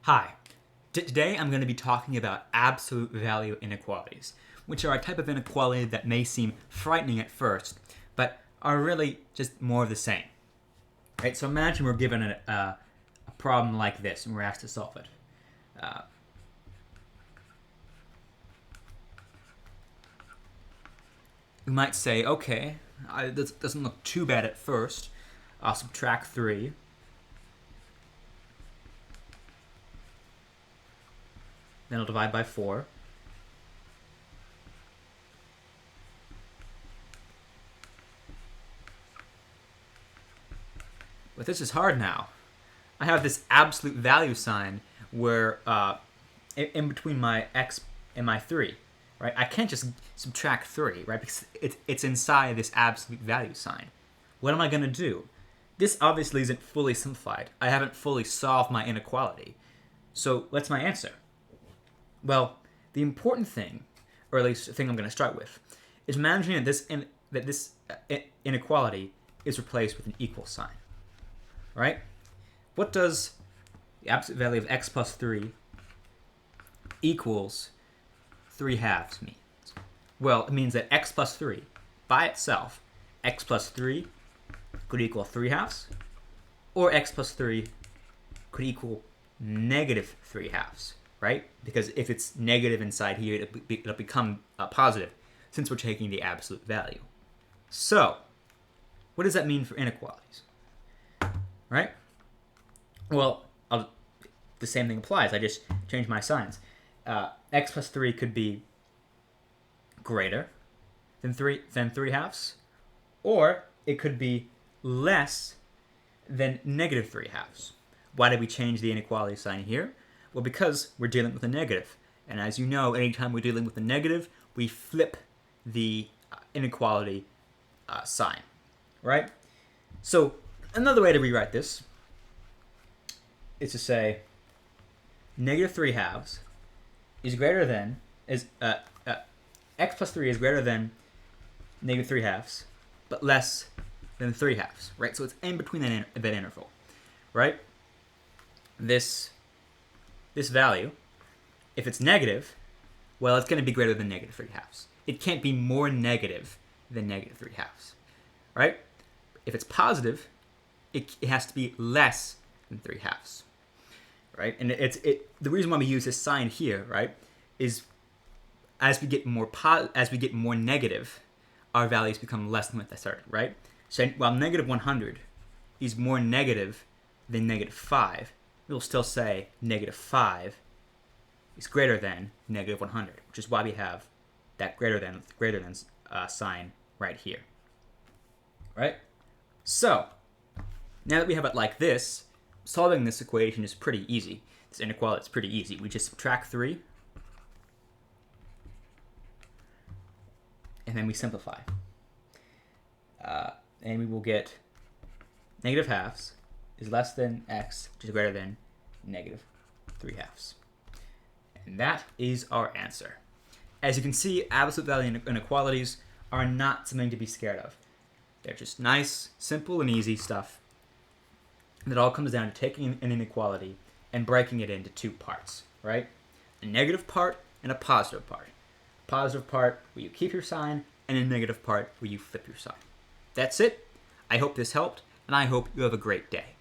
Hi. Today I'm going to be talking about absolute value inequalities, which are a type of inequality that may seem frightening at first, but are really just more of the same. Right? So imagine we're given a problem like this and we're asked to solve it. We might say, okay, this doesn't look too bad at first. I'll subtract 3. Then I'll divide by 4. But this is hard now. I have this absolute value sign where in between my x and my 3, right? I can't just subtract 3, right? Because it's inside this absolute value sign. What am I going to do? This obviously isn't fully simplified. I haven't fully solved my inequality. So what's my answer? Well, the important thing, or at least the thing I'm going to start with, is managing that this inequality is replaced with an equal sign. Right? What does the absolute value of x plus 3 equals 3 halves mean? Well, it means that x plus 3, by itself, x plus 3 could equal 3 halves, or x plus 3 could equal negative 3 halves, right? Because if it's negative inside here, it'll become positive, since we're taking the absolute value. So, what does that mean for inequalities? Right? Well, the same thing applies. I just changed my signs. X plus 3 could be greater than 3 halves, or it could be less than negative 3 halves. Why did we change the inequality sign here? Well, because we're dealing with a negative. And as you know, anytime we're dealing with a negative, we flip the inequality sign, right? So another way to rewrite this is to say negative 3 halves is greater than, x plus 3 is greater than negative 3 halves, but less than 3 halves, right? So it's in between that interval, right? This value, if it's negative, well, it's going to be greater than negative 3 halves. It can't be more negative than negative 3 halves, right? If it's positive, it has to be less than 3 halves, right? And the reason why we use this sign here, right, is as we get more negative, our values become less than what they started, right? So while negative 100 is more negative than negative 5, we'll still say negative 5 is greater than negative 100, which is why we have that greater than sign right here, right? So now that we have it like this, solving this equation is pretty easy. This inequality is pretty easy. We just subtract 3, and then we simplify. And we will get negative halves is less than x, which is greater than negative 3 halves. And that is our answer. As you can see, absolute value inequalities are not something to be scared of. They're just nice, simple, and easy stuff. And it all comes down to taking an inequality and breaking it into 2 parts, right? A negative part and a positive part. A positive part where you keep your sign, and a negative part where you flip your sign. That's it. I hope this helped, and I hope you have a great day.